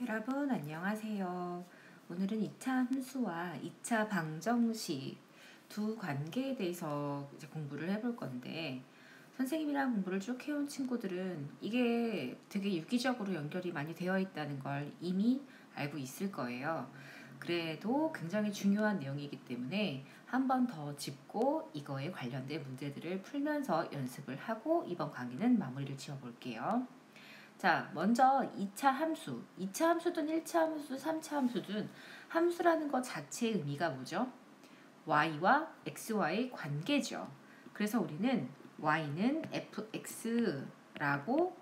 여러분 안녕하세요. 오늘은 2차 함수와 2차 방정식 두 관계에 대해서 이제 공부를 해볼 건데, 선생님이랑 공부를 쭉 해온 친구들은 이게 되게 유기적으로 연결이 많이 되어 있다는 걸 이미 알고 있을 거예요. 그래도 굉장히 중요한 내용이기 때문에 한 번 더 짚고 이거에 관련된 문제들을 풀면서 연습을 하고 이번 강의는 마무리를 지어 볼게요. 자, 먼저 2차 함수. 2차 함수든 1차 함수, 3차 함수든 함수라는 것 자체의 의미가 뭐죠? y와 x와의 관계죠. 그래서 우리는 y는 fx라고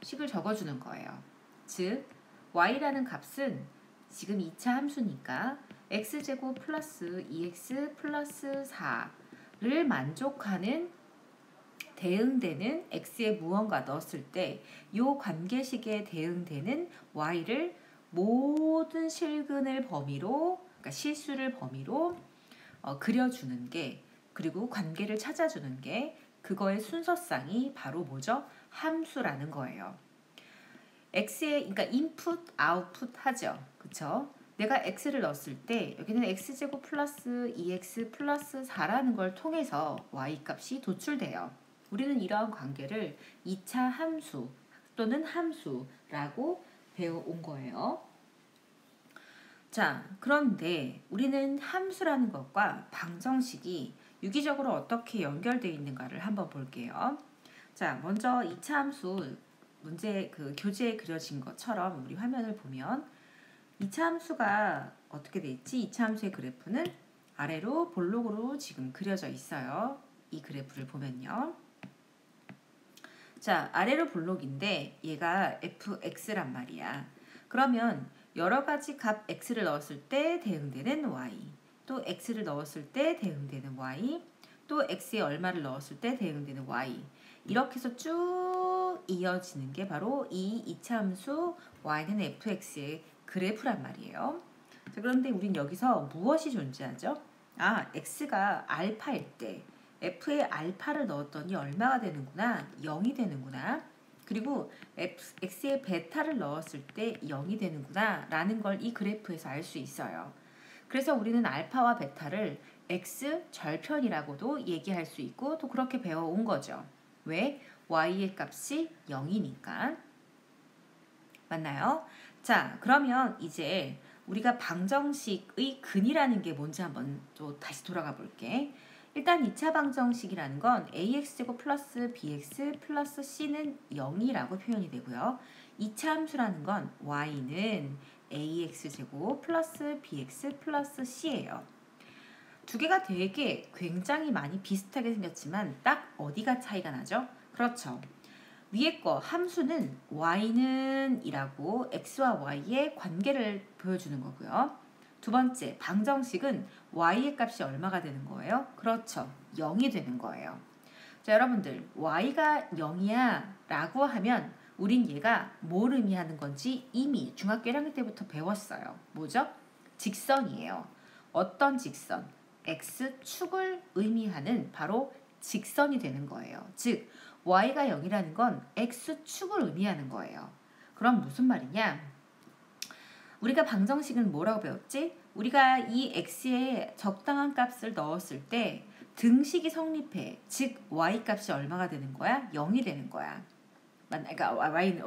식을 적어주는 거예요. 즉, y라는 값은 지금 2차 함수니까 x제곱 플러스 2x 플러스 4를 만족하는 대응되는 x에 무언가 넣었을 때 이 관계식에 대응되는 y를 모든 실근을 범위로, 그러니까 실수를 범위로 그려주는 게, 그리고 관계를 찾아주는 게, 그거의 순서상이 바로 뭐죠? 함수라는 거예요. x에, 그러니까 인풋, 아웃풋 하죠. 그쵸? 내가 x를 넣었을 때 여기는 x제곱 플러스 2x 플러스 4라는 걸 통해서 y 값이 도출돼요. 우리는 이러한 관계를 2차 함수 또는 함수라고 배워온 거예요. 자, 그런데 우리는 함수라는 것과 방정식이 유기적으로 어떻게 연결되어 있는가를 한번 볼게요. 자, 먼저 2차 함수 문제 교재에 그려진 것처럼 우리 화면을 보면 2차 함수가 어떻게 돼 있지? 2차 함수의 그래프는 아래로 볼록으로 지금 그려져 있어요. 이 그래프를 보면요. 자, 아래로 볼록인데 얘가 fx란 말이야. 그러면 여러 가지 값 x를 넣었을 때 대응되는 y, 또 x를 넣었을 때 대응되는 y, 또 x에 얼마를 넣었을 때 대응되는 y, 이렇게 해서 쭉 이어지는 게 바로 이 2차 함수 y는 fx의 그래프란 말이에요. 자, 그런데 우린 여기서 무엇이 존재하죠? x가 알파일 때 f에 알파를 넣었더니 얼마가 되는구나? 0이 되는구나. 그리고 x에 베타를 넣었을 때 0이 되는구나 라는 걸 이 그래프에서 알 수 있어요. 그래서 우리는 알파와 베타를 x 절편이라고도 얘기할 수 있고 또 그렇게 배워온 거죠. 왜? y의 값이 0이니까. 맞나요? 자, 그러면 이제 우리가 방정식의 근이라는 게 뭔지 한번 또 다시 돌아가 볼게. 일단 2차 방정식이라는 건 ax제곱 플러스 bx 플러스 c는 0이라고 표현이 되고요. 2차 함수라는 건 y는 ax제곱 플러스 bx 플러스 c예요. 두 개가 되게 굉장히 많이 비슷하게 생겼지만 딱 어디가 차이가 나죠? 그렇죠. 위에 거 함수는 y는 이라고 x와 y의 관계를 보여주는 거고요. 두 번째 방정식은 y의 값이 얼마가 되는 거예요? 그렇죠. 0이 되는 거예요. 자, 여러분들 y가 0이야 라고 하면 우린 얘가 뭘 의미하는 건지 이미 중학교 1학년 때부터 배웠어요. 뭐죠? 직선이에요. 어떤 직선? x축을 의미하는 바로 직선이 되는 거예요. 즉 y가 0이라는 건 x축을 의미하는 거예요. 그럼 무슨 말이냐? 우리가 방정식은 뭐라고 배웠지? 우리가 이 x에 적당한 값을 넣었을 때 등식이 성립해. 즉 y 값이 얼마가 되는 거야? 0이 되는 거야. 그러니까 y는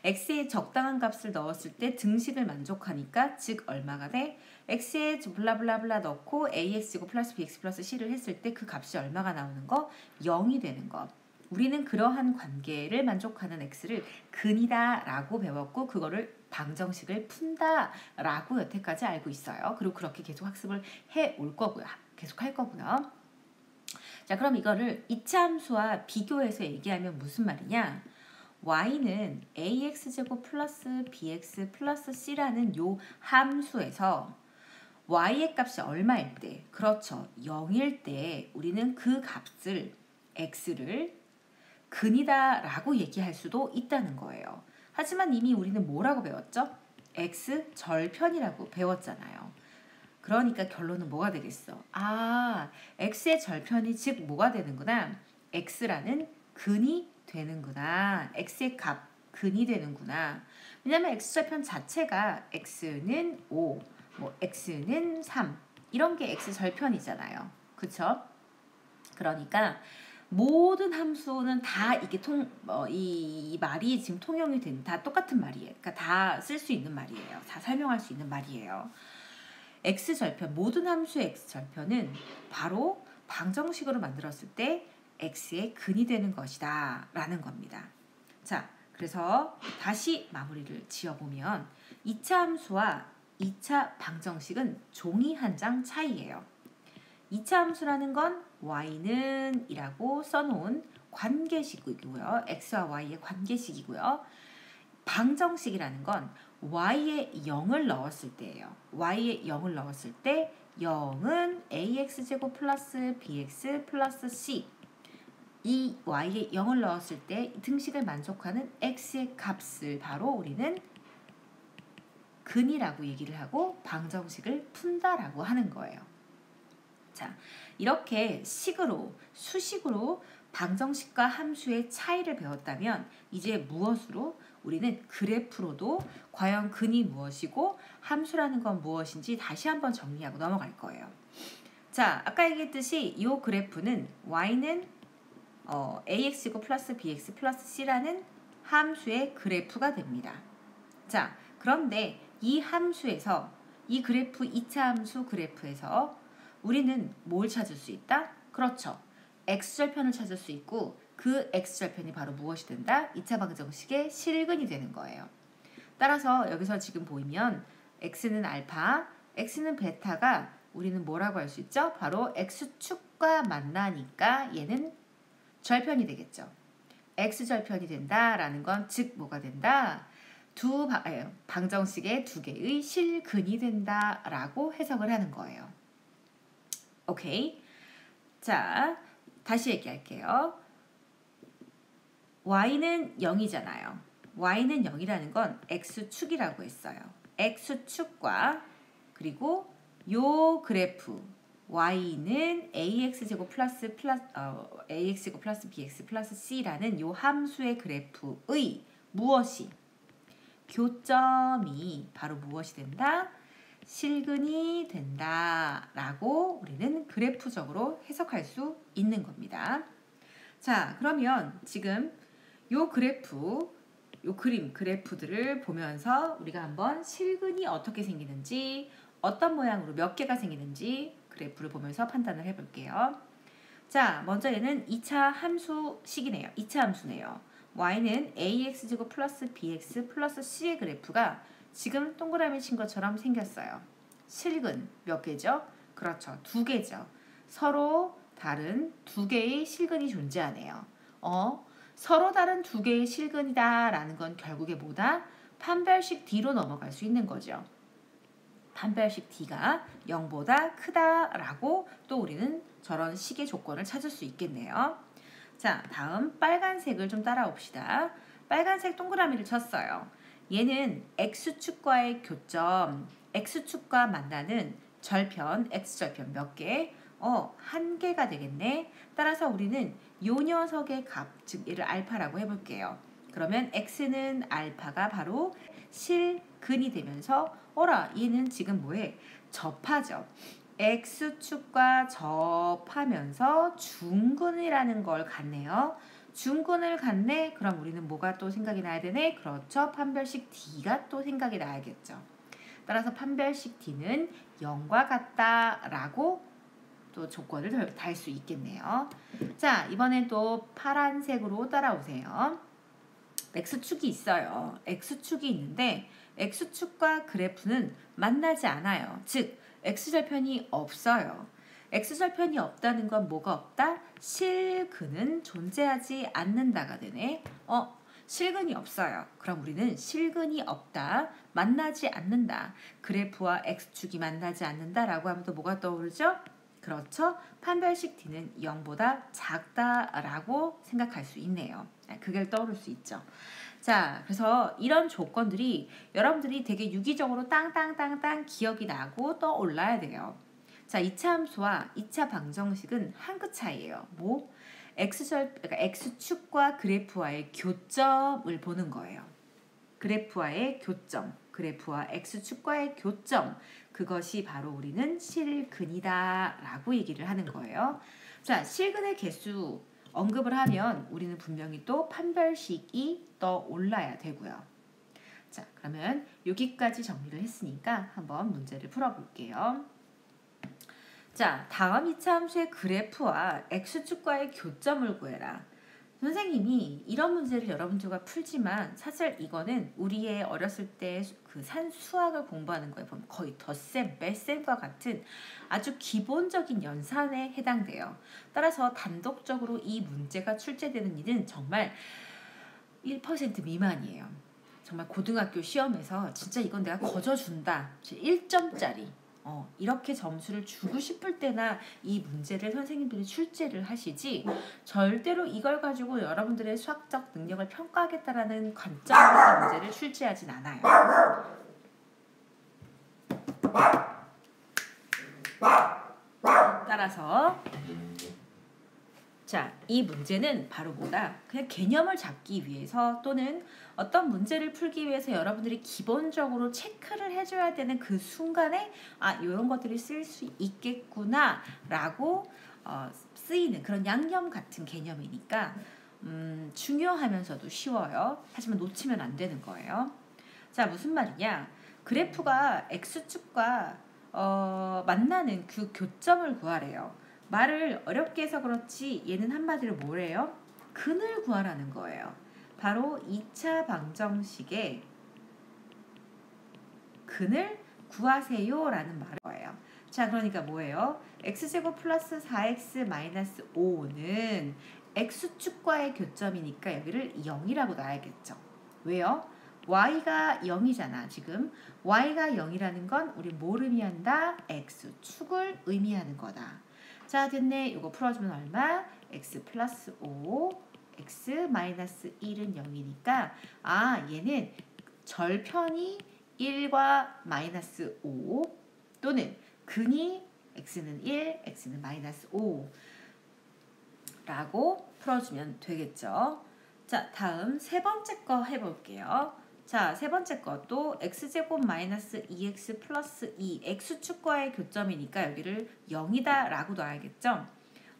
x에 적당한 값을 넣었을 때 등식을 만족하니까 즉 얼마가 돼? x에 블라블라블라 넣고 ax이고 플러스 bx 플러스 c를 했을 때 그 값이 얼마가 나오는 거? 0이 되는 거. 우리는 그러한 관계를 만족하는 x를 근이다 라고 배웠고 그거를 방정식을 푼다 라고 여태까지 알고 있어요. 그리고 그렇게 계속 학습을 해올 거고요. 계속 할 거고요. 자, 그럼 이거를 2차 함수와 비교해서 얘기하면 무슨 말이냐? y는 ax제곱 플러스 bx 플러스 c라는 요 함수에서 y의 값이 얼마일 때, 그렇죠, 0일 때 우리는 그 값을 x를 근이다 라고 얘기할 수도 있다는 거예요. 하지만 이미 우리는 뭐라고 배웠죠? x 절편이라고 배웠잖아요. 그러니까 결론은 뭐가 되겠어? x의 절편이 즉 뭐가 되는구나? x라는 근이 되는구나. x의 값, 근이 되는구나. 왜냐면 x절편 자체가 x는 5, 뭐 x는 3 이런 게 x절편이잖아요. 그쵸? 그러니까 모든 함수는 다 이게 이 말이 지금 통용이 다 똑같은 말이에요. 그러니까 다 쓸 수 있는 말이에요. 다 설명할 수 있는 말이에요. x절편, 모든 함수의 x절편은 바로 방정식으로 만들었을 때 x의 근이 되는 것이다 라는 겁니다. 자, 그래서 다시 마무리를 지어보면 2차 함수와 2차 방정식은 종이 한 장 차이예요. 2차 함수라는 건 y는 이라고 써놓은 관계식이고요. x와 y의 관계식이고요. 방정식이라는 건 y에 0을 넣었을 때예요. y에 0을 넣었을 때 0은 ax제곱 플러스 bx 플러스 c 이 y에 0을 넣었을 때 등식을 만족하는 x의 값을 바로 우리는 근이라고 얘기를 하고 방정식을 푼다라고 하는 거예요. 자, 이렇게 수식으로 방정식과 함수의 차이를 배웠다면 이제 무엇으로? 우리는 그래프로도 과연 근이 무엇이고 함수라는 건 무엇인지 다시 한번 정리하고 넘어갈 거예요. 자, 아까 얘기했듯이 이 그래프는 y는 ax이고 플러스 bx 플러스 c라는 함수의 그래프가 됩니다. 자, 그런데 이 함수에서 이 그래프 2차 함수 그래프에서 우리는 뭘 찾을 수 있다? 그렇죠. x절편을 찾을 수 있고 그 x절편이 바로 무엇이 된다? 2차 방정식의 실근이 되는 거예요. 따라서 여기서 지금 보이면 x는 알파, x는 베타가 우리는 뭐라고 할 수 있죠? 바로 x축과 만나니까 얘는 절편이 되겠죠. x절편이 된다라는 건 즉 뭐가 된다? 방정식의 두 개의 실근이 된다라고 해석을 하는 거예요. 오케이. 자, 다시 얘기할게요. y는 0이잖아요. y는 0이라는 건 x축이라고 했어요. x축과 그리고 요 그래프 y는 ax제곱 플러스 bx 플러스 c라는 요 함수의 그래프의 무엇이 교점이 바로 무엇이 된다? 실근이 된다라고 우리는 그래프적으로 해석할 수 있는 겁니다. 자, 그러면 지금 요 그래프들을 보면서 우리가 한번 실근이 어떻게 생기는지, 어떤 모양으로 몇 개가 생기는지 그래프를 보면서 판단을 해볼게요. 자, 먼저 얘는 2차 함수식이네요. 2차 함수네요. y는 ax제곱 플러스 bx 플러스 c의 그래프가 지금 동그라미 친 것처럼 생겼어요. 실근 몇 개죠? 그렇죠. 2개죠. 서로 다른 2개의 실근이 존재하네요. 서로 다른 2개의 실근이다라는 건 결국에 뭐다? 판별식 D로 넘어갈 수 있는 거죠. 판별식 D가 0보다 크다라고 또 우리는 저런 식의 조건을 찾을 수 있겠네요. 자, 다음 빨간색을 좀 따라옵시다. 빨간색 동그라미를 쳤어요. 얘는 x축과의 교점, x축과 만나는 절편, x절편 몇 개? 한 개가 되겠네. 따라서 우리는 요 녀석의 값, 즉 얘를 알파라고 해볼게요. 그러면 x는 알파가 바로 실근이 되면서 얘는 지금 뭐해? 접하죠. x축과 접하면서 중근이라는 걸 갖네요. 중근을 갖네? 그럼 우리는 뭐가 또 생각이 나야 되네? 그렇죠. 판별식 D가 또 생각이 나야겠죠. 따라서 판별식 D는 0과 같다라고 또 조건을 달 수 있겠네요. 자, 이번엔 또 파란색으로 따라오세요. X축이 있어요. X축이 있는데 X축과 그래프는 만나지 않아요. 즉, X절편이 없어요. X절편이 없다는 건 뭐가 없다? 실근은 존재하지 않는다가 되네. 실근이 없어요. 그럼 우리는 실근이 없다, 만나지 않는다. 그래프와 X축이 만나지 않는다라고 하면 또 뭐가 떠오르죠? 그렇죠. 판별식 D는 0보다 작다라고 생각할 수 있네요. 그게 떠오를 수 있죠. 자, 그래서 이런 조건들이 여러분들이 되게 유기적으로 땅땅땅땅 기억이 나고 떠올라야 돼요. 자, 2차 함수와 2차 방정식은 한 끗 차이예요. 뭐? 그러니까 X축과 그래프와의 교점을 보는 거예요. 그래프와의 교점, 그래프와 X축과의 교점, 그것이 바로 우리는 실근이다 라고 얘기를 하는 거예요. 자, 실근의 개수 언급을 하면 우리는 분명히 또 판별식이 떠올라야 되고요. 자, 그러면 여기까지 정리를 했으니까 한번 문제를 풀어볼게요. 자, 다음 이차함수의 그래프와 X축과의 교점을 구해라. 선생님이 이런 문제를 여러분들과 풀지만 사실 이거는 우리의 어렸을 때 그 산수학을 공부하는 거에 보면 거의 덧셈, 뺄셈과 같은 아주 기본적인 연산에 해당돼요. 따라서 단독적으로 이 문제가 출제되는 일은 정말 1% 미만이에요. 정말 고등학교 시험에서 진짜 이건 내가 거저준다. 1점짜리. 이렇게 점수를 주고 싶을 때나 이 문제를 선생님들이 출제를 하시지 절대로 이걸 가지고 여러분들의 수학적 능력을 평가하겠다라는 관점으로 이 문제를 출제하진 않아요. 따라서 자, 이 문제는 바로 뭐다? 그냥 개념을 잡기 위해서 또는 어떤 문제를 풀기 위해서 여러분들이 기본적으로 체크를 해줘야 되는 그 순간에 이런 것들이 쓸 수 있겠구나 라고 쓰이는 그런 양념 같은 개념이니까 중요하면서도 쉬워요. 하지만 놓치면 안 되는 거예요. 자, 무슨 말이냐? 그래프가 X축과 만나는 그 교점을 구하래요. 말을 어렵게 해서 그렇지 얘는 한마디로 뭐래요? 근을 구하라는 거예요. 바로 2차 방정식의 근을 구하세요 라는 말이에요. 자, 그러니까 뭐예요? x제곱 플러스 4x 마이너스 5는 x축과의 교점이니까 여기를 0이라고 놔야겠죠. 왜요? y가 0이잖아 지금. y가 0이라는 건 우리 뭘 의미한다? x축을 의미하는 거다. 자, 됐네. 이거 풀어주면 얼마? x 플러스 5, x 마이너스 1은 0이니까 얘는 절편이 1과 마이너스 5 또는 근이 x는 1, x는 마이너스 5 라고 풀어주면 되겠죠. 자, 다음 세 번째 거 해볼게요. 자, 세 번째 것도 x제곱 마이너스 2x 플러스 2 x축과의 교점이니까 여기를 0이다 라고 놔야겠죠.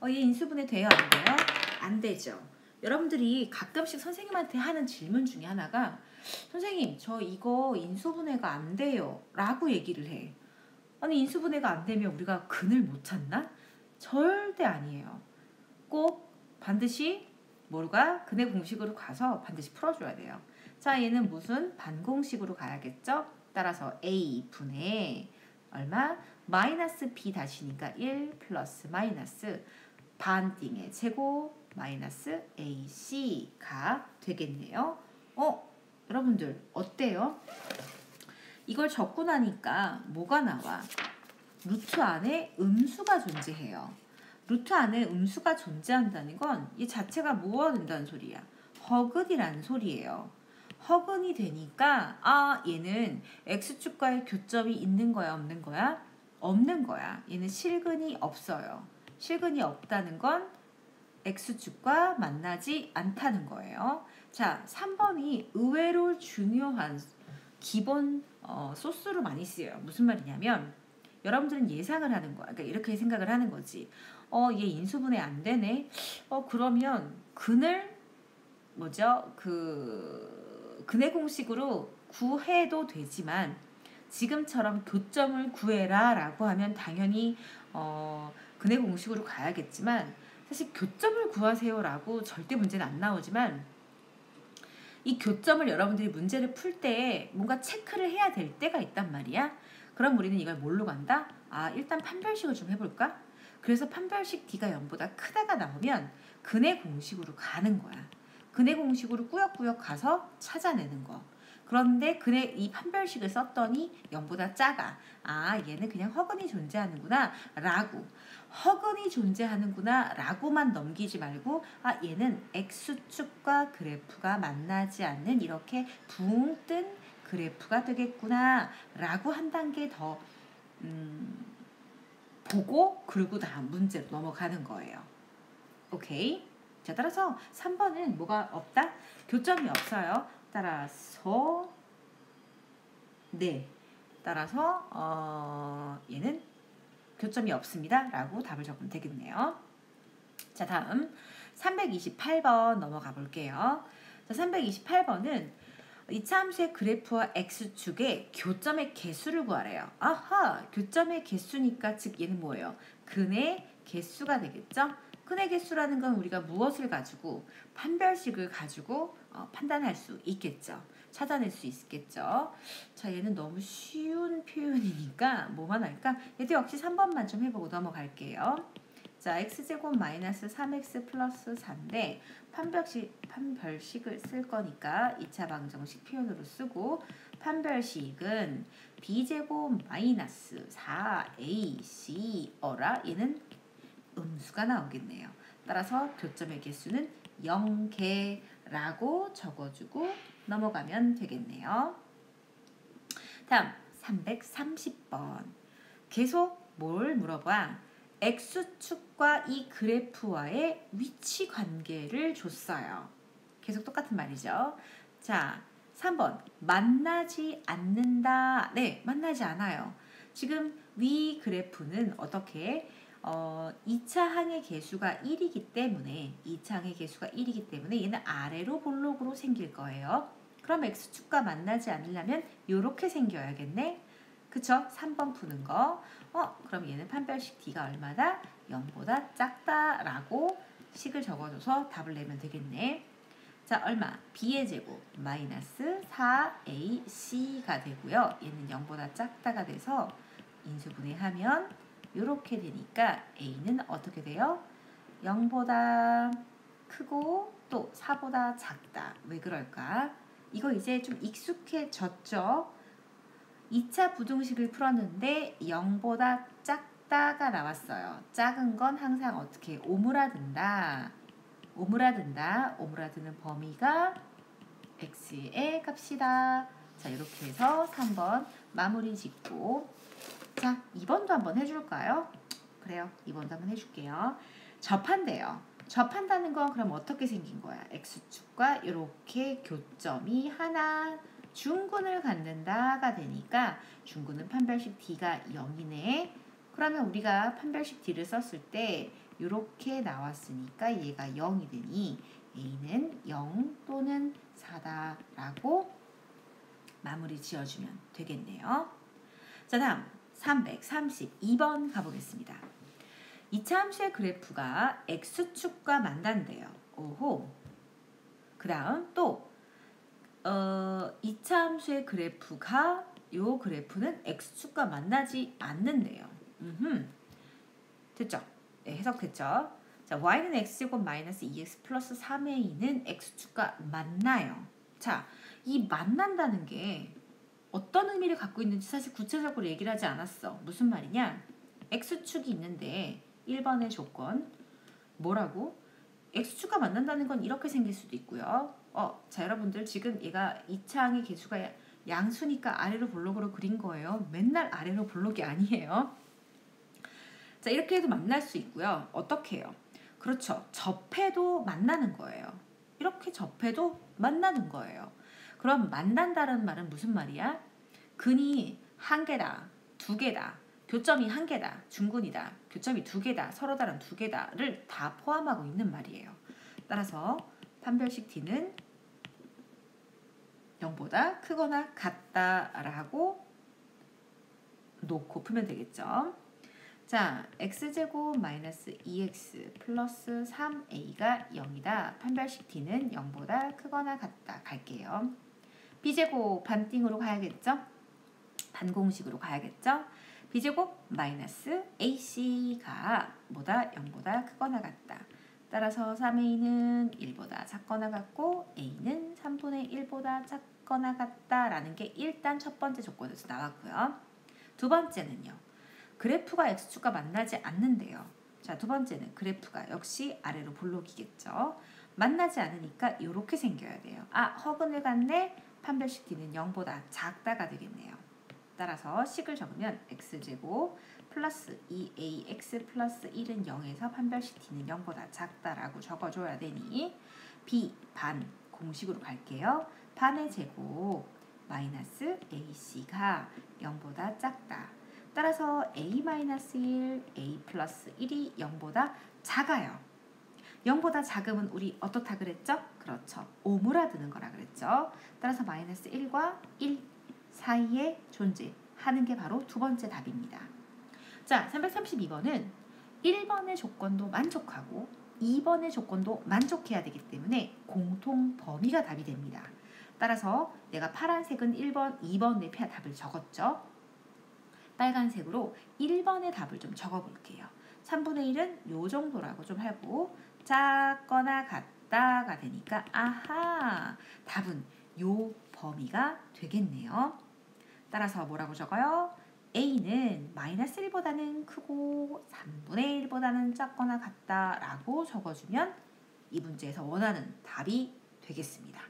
얘 인수분해 돼요? 안 돼요? 안 되죠. 여러분들이 가끔씩 선생님한테 하는 질문 중에 하나가 선생님 저 이거 인수분해가 안 돼요 라고 얘기를 해. 아니 인수분해가 안 되면 우리가 근을 못 찾나? 절대 아니에요. 꼭 반드시 뭐가 근의 공식으로 가서 반드시 풀어줘야 돼요. 자, 얘는 무슨 반공식으로 가야겠죠? 따라서 a분의 얼마? 마이너스 b 다시니까 1 플러스 마이너스 반띵의 제곱 마이너스 ac가 되겠네요. 여러분들 어때요? 이걸 적고 나니까 뭐가 나와? 루트 안에 음수가 존재해요. 루트 안에 음수가 존재한다는 건 이 자체가 뭐가 된다는 소리야? 허근이라는 소리예요. 허근이 되니까 얘는 x축과의 교점이 있는 거야 없는 거야? 없는 거야. 얘는 실근이 없어요. 실근이 없다는 건 x축과 만나지 않다는 거예요. 자, 3번이 의외로 중요한 기본 소스로 많이 쓰여요. 무슨 말이냐면 여러분들은 예상을 하는 거야. 그러니까 이렇게 생각을 하는 거지. 얘 인수분해 안 되네. 그러면 근을 근의 공식으로 구해도 되지만 지금처럼 교점을 구해라 라고 하면 당연히 근의 공식으로 가야겠지만 사실 교점을 구하세요 라고 절대 문제는 안 나오지만 이 교점을 여러분들이 문제를 풀 때 뭔가 체크를 해야 될 때가 있단 말이야. 그럼 우리는 이걸 뭘로 간다? 일단 판별식을 좀 해볼까? 그래서 판별식 D가 0보다 크다가 나오면 근의 공식으로 가는 거야. 근의 공식으로 꾸역꾸역 가서 찾아내는 거. 그런데 이 판별식을 썼더니 0보다 작아. 얘는 그냥 허근이 존재하는구나 라고. 허근이 존재하는구나 라고만 넘기지 말고 얘는 X축과 그래프가 만나지 않는 이렇게 붕 뜬 그래프가 되겠구나 라고 한 단계 더 보고 그리고 다음 문제로 넘어가는 거예요. 오케이? 자, 따라서 3번은 뭐가 없다? 교점이 없어요. 따라서 네. 따라서 얘는 교점이 없습니다. 라고 답을 적으면 되겠네요. 자, 다음 328번 넘어가 볼게요. 자, 328번은 이차함수의 그래프와 x축의 교점의 개수를 구하래요. 아하, 교점의 개수니까 즉 얘는 뭐예요? 근의 개수가 되겠죠? 근의 개수라는 건 우리가 무엇을 가지고 판별식을 가지고 판단할 수 있겠죠. 찾아낼 수 있겠죠. 자, 얘는 너무 쉬운 표현이니까 뭐만 할까? 얘도 역시 3번만 좀 해보고 넘어갈게요. 자, x제곱 마이너스 3x 플러스 4인데 판별식을 쓸 거니까 2차 방정식 표현으로 쓰고 판별식은 b제곱 마이너스 4ac 어라 얘는 음수가 나오겠네요. 따라서 교점의 개수는 0개라고 적어주고 넘어가면 되겠네요. 다음 330번 계속 뭘 물어봐? x축과 이 그래프와의 위치 관계를 줬어요. 계속 똑같은 말이죠. 자, 3번 만나지 않는다. 네, 만나지 않아요. 지금 위 그래프는 어떻게 2차 항의 개수가 1이기 때문에 2차 항의 개수가 1이기 때문에 얘는 아래로 볼록으로 생길 거예요. 그럼 x축과 만나지 않으려면 이렇게 생겨야겠네. 그쵸? 3번 푸는 거. 그럼 얘는 판별식 D가 얼마다? 0보다 작다라고 식을 적어줘서 답을 내면 되겠네. 자, 얼마? B의 제곱 마이너스 4AC가 되고요. 얘는 0보다 작다가 돼서 인수분해하면 이렇게 되니까 A는 어떻게 돼요? 0보다 크고 또 4보다 작다. 왜 그럴까? 이거 이제 좀 익숙해졌죠? 2차 부등식을 풀었는데 0보다 작다가 나왔어요. 작은 건 항상 어떻게 오므라든다. 오므라드는 범위가 x의 값이다. 자, 이렇게 해서 3번 마무리 짓고 자, 2번도 한번 해줄까요? 그래요. 2번도 한번 해줄게요. 접한대요. 접한다는 건 그럼 어떻게 생긴 거야? x축과 이렇게 교점이 하나 중근을 갖는다가 되니까 중근은 판별식 D가 0이네. 그러면 우리가 판별식 D를 썼을 때 이렇게 나왔으니까 얘가 0이 되니 A는 0 또는 4다라고 마무리 지어주면 되겠네요. 자, 다음 332번 가보겠습니다. 2차 함수의 그래프가 x축과 만난대요. 오호. 그 다음 또 2차 함수의 그래프가 요 그래프는 x축과 만나지 않는데요. 됐죠? 네, 해석됐죠? 자, y는 x제곱 마이너스 2x 플러스 3a는 x축과 만나요. 자, 이 만난다는 게 어떤 의미를 갖고 있는지 사실 구체적으로 얘기를 하지 않았어. 무슨 말이냐? x축이 있는데 1번의 조건 뭐라고? x축과 만난다는 건 이렇게 생길 수도 있고요. 자, 여러분들 지금 얘가 2차 항의 개수가 양수니까 아래로 볼록으로 그린 거예요. 맨날 아래로 볼록이 아니에요. 자, 이렇게 해도 만날 수 있고요. 어떻게 해요? 그렇죠. 접해도 만나는 거예요. 이렇게 접해도 만나는 거예요. 그럼 만난다는 말은 무슨 말이야? 근이 한 개다, 두 개다, 교점이 한 개다, 중근이다, 교점이 두 개다, 서로 다른 두 개다를 다 포함하고 있는 말이에요. 따라서 판별식 D는 0보다 크거나 같다라고 놓고 풀면 되겠죠. 자, x제곱 마이너스 2x 플러스 3a가 0이다. 판별식 D는 0보다 크거나 같다. 갈게요. b제곱 반띵으로 가야겠죠? 반공식으로 가야겠죠? b제곱 마이너스 ac가 뭐다? 0보다 크거나 같다. 따라서 3a는 1보다 작거나 같고 a는 3분의 1보다 작거나 같다라는 게 일단 첫 번째 조건에서 나왔고요. 두 번째는요. 그래프가 x축과 만나지 않는데요. 자, 두 번째는 그래프가 역시 아래로 볼록이겠죠. 만나지 않으니까 이렇게 생겨야 돼요. 허근을 갖네. 판별식 D는 0보다 작다가 되겠네요. 따라서 식을 적으면 x제곱 플러스 2ax 플러스 1은 0에서 판별식 d는 0보다 작다라고 적어줘야 되니 b 반 공식으로 갈게요. 반의 제곱 마이너스 ac가 0보다 작다. 따라서 a-1, a 플러스 1이 0보다 작아요. 0보다 작으면 우리 어떻다 그랬죠? 그렇죠. 오므라드는 거라 그랬죠. 따라서 마이너스 1과 1 사이에 존재하는 게 바로 두 번째 답입니다. 자, 332번은 1번의 조건도 만족하고 2번의 조건도 만족해야 되기 때문에 공통 범위가 답이 됩니다. 따라서 내가 파란색은 1번, 2번 내 답을 적었죠. 빨간색으로 1번의 답을 좀 적어볼게요. 3분의 1은 요 정도라고 좀 하고 작거나 같다가 되니까 아하, 답은 요 범위가 되겠네요. 따라서 뭐라고 적어요? A는 마이너스 1보다는 크고 3분의 1보다는 작거나 같다라고 적어주면 이 문제에서 원하는 답이 되겠습니다.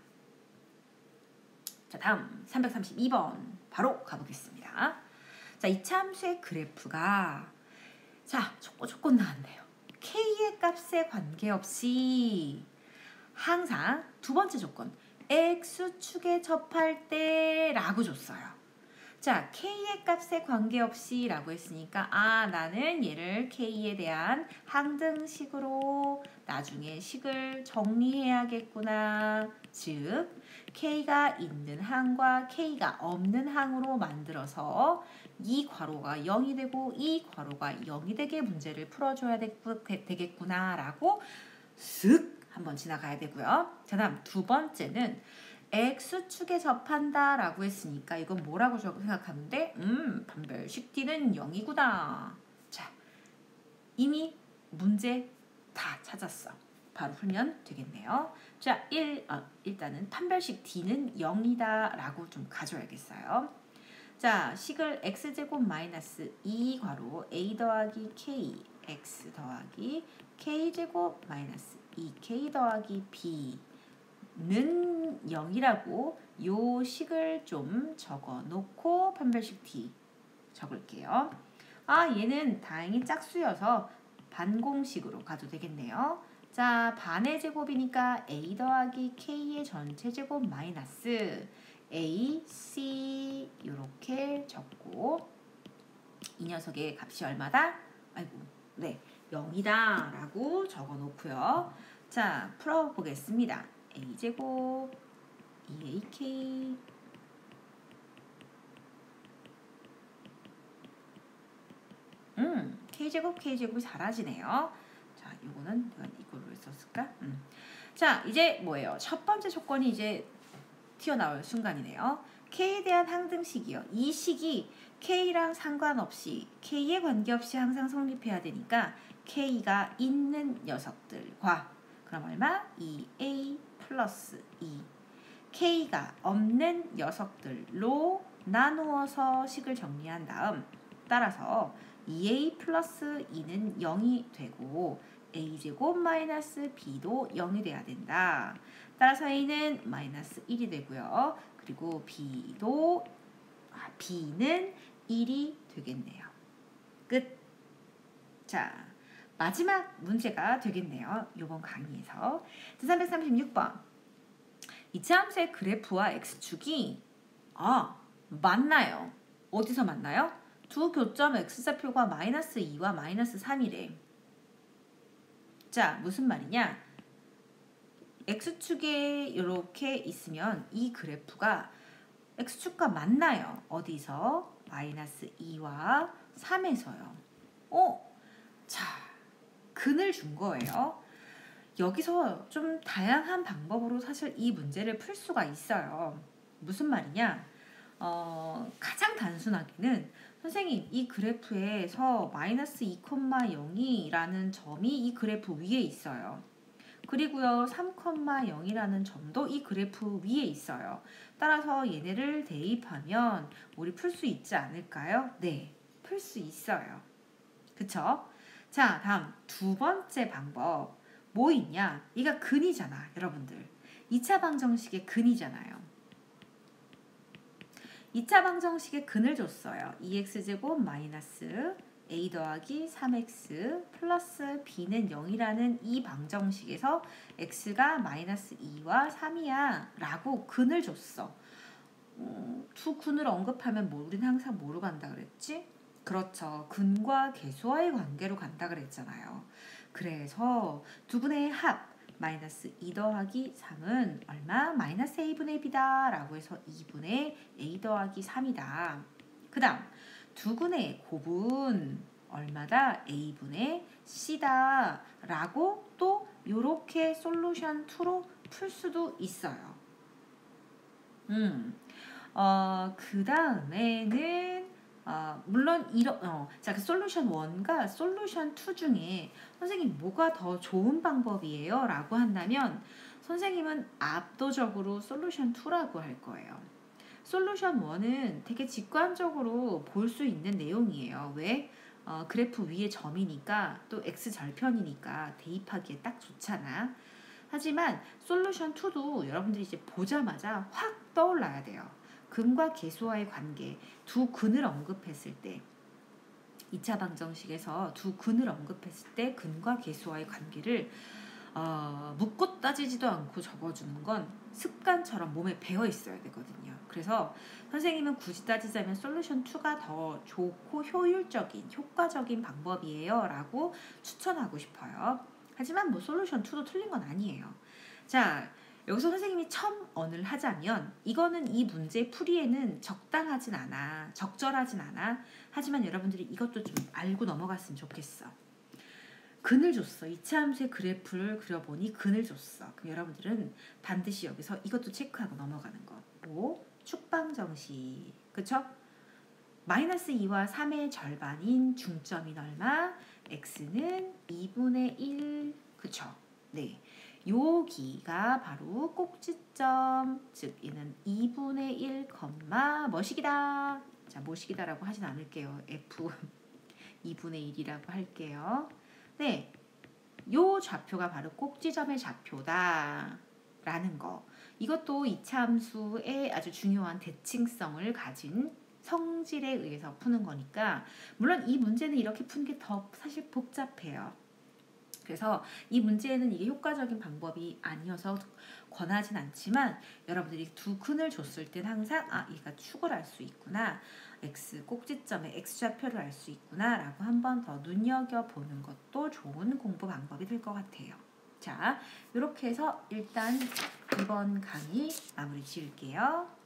자, 다음 332번 바로 가보겠습니다. 자, 이차함수의 그래프가 자, 조건 나왔네요. K의 값에 관계없이 항상 두 번째 조건 X축에 접할 때 라고 줬어요. 자, K의 값에 관계없이 라고 했으니까 나는 얘를 K에 대한 항등식으로 나중에 식을 정리해야겠구나. 즉, K가 있는 항과 K가 없는 항으로 만들어서 이 괄호가 0이 되고 이 괄호가 0이 되게 문제를 풀어줘야 되겠구나 라고 쓱 한번 지나가야 되고요. 자, 다음 두 번째는 X축에 접한다 라고 했으니까 이건 뭐라고 생각하면 돼? 판별식 D는 0이구나. 자, 이미 문제 다 찾았어. 바로 풀면 되겠네요. 자, 일단은 판별식 D는 0이다 라고 좀 가져야겠어요. 자, 식을 x제곱 마이너스 2 괄호 a 더하기 k x 더하기 k제곱 마이너스 2k 더하기 b는 0이라고 요 식을 좀 적어놓고 판별식 D 적을게요. 얘는 다행히 짝수여서 반공식으로 가도 되겠네요. 자, 반의 제곱이니까 a 더하기 k의 전체 제곱 마이너스 a, c 이렇게 적고 이 녀석의 값이 얼마다? 아이고, 네, 0이다 라고 적어놓고요. 자, 풀어보겠습니다. a제곱 2ak k제곱이 사라지네요. 자, 요거는 내가 이걸로 했었을까? 자, 이제 뭐예요? 첫 번째 조건이 이제 튀어나올 순간이네요. K에 대한 항등식이요. 이 식이 K랑 상관없이 K에 관계없이 항상 성립해야 되니까 K가 있는 녀석들과 그럼 얼마? 2A 플러스 2 K가 없는 녀석들로 나누어서 식을 정리한 다음 따라서 2A 플러스 2는 0이 되고 a제곱 마이너스 b도 0이 돼야 된다. 따라서 a는 마이너스 1이 되고요. 그리고 b는 1이 되겠네요. 끝. 자, 마지막 문제가 되겠네요. 이번 강의에서 336번 이차함수의 그래프와 x축이 맞나요? 어디서 만나요? 두 교점 x좌표가 마이너스 2와 마이너스 3이래. 자, 무슨 말이냐? x축에 이렇게 있으면 이 그래프가 x축과 만나요. 어디서? 마이너스 2와 3에서요. 자, 근을 준 거예요. 여기서 좀 다양한 방법으로 사실 이 문제를 풀 수가 있어요. 무슨 말이냐? 가장 단순하게는 선생님 이 그래프에서 마이너스 2,0이라는 점이 이 그래프 위에 있어요. 그리고요 3,0이라는 점도 이 그래프 위에 있어요. 따라서 얘네를 대입하면 우리 풀 수 있지 않을까요? 네, 풀 수 있어요. 그쵸? 자, 다음 두 번째 방법 뭐 있냐? 얘가 근이잖아, 여러분들. 2차 방정식의 근이잖아요. 2차 방정식에 근을 줬어요. 2x제곱 마이너스 a 더하기 3x 플러스 b는 0이라는 이 방정식에서 x가 마이너스 2와 3이야 라고 근을 줬어. 두 근을 언급하면 우리는 항상 뭐로 간다 그랬지? 그렇죠. 근과 계수와의 관계로 간다 그랬잖아요. 그래서 두 근의 합 마이너스 2 더하기 3은 얼마? 마이너스 a분의 b다 라고 해서 2분의 a 더하기 3이다. 그 다음 두 근의 곱은 얼마다? a분의 c다 라고 또 이렇게 솔루션 2로 풀 수도 있어요. 그 다음에는 물론 자, 그 솔루션 1과 솔루션 2 중에 선생님 뭐가 더 좋은 방법이에요? 라고 한다면 선생님은 압도적으로 솔루션 2라고 할 거예요. 솔루션 1은 되게 직관적으로 볼 수 있는 내용이에요. 왜? 그래프 위에 점이니까 또 x절편이니까 대입하기에 딱 좋잖아. 하지만 솔루션 2도 여러분들이 이제 보자마자 확 떠올라야 돼요. 근과 계수와의 관계, 두 근을 언급했을 때 2차 방정식에서 두 근을 언급했을 때 근과 계수와의 관계를 묻고 따지지도 않고 적어주는 건 습관처럼 몸에 배어 있어야 되거든요. 그래서 선생님은 굳이 따지자면 솔루션 2가 더 좋고 효율적인, 효과적인 방법이에요 라고 추천하고 싶어요. 하지만 뭐 솔루션 2도 틀린 건 아니에요. 자, 여기서 선생님이 첨언을 하자면 이거는 이 문제 풀이에는 적당하진 않아, 적절하진 않아. 하지만 여러분들이 이것도 좀 알고 넘어갔으면 좋겠어. 근을 줬어. 이차함수의 그래프를 그려보니 근을 줬어. 그럼 여러분들은 반드시 여기서 이것도 체크하고 넘어가는 거. 뭐? 축방정식. 그쵸? 마이너스 2와 3의 절반인 중점인 얼마? x는 2분의 1. 그쵸? 네. 여기가 바로 꼭지점, 즉 이는 2분의 1, 뭐시기다. 자, 뭐시기다라고 하진 않을게요. f 2분의 1이라고 할게요. 네, 요 좌표가 바로 꼭지점의 좌표다 라는 거. 이것도 이차함수의 아주 중요한 대칭성을 가진 성질에 의해서 푸는 거니까 물론 이 문제는 이렇게 푸는 게 더 사실 복잡해요. 그래서 이 문제에는 이게 효과적인 방법이 아니어서 권하진 않지만 여러분들이 두 근을 줬을 땐 항상 얘가 축을 알 수 있구나, x 꼭지점의 x좌표를 알 수 있구나 라고 한 번 더 눈여겨보는 것도 좋은 공부 방법이 될 것 같아요. 자, 이렇게 해서 일단 이번 강의 마무리 지을게요.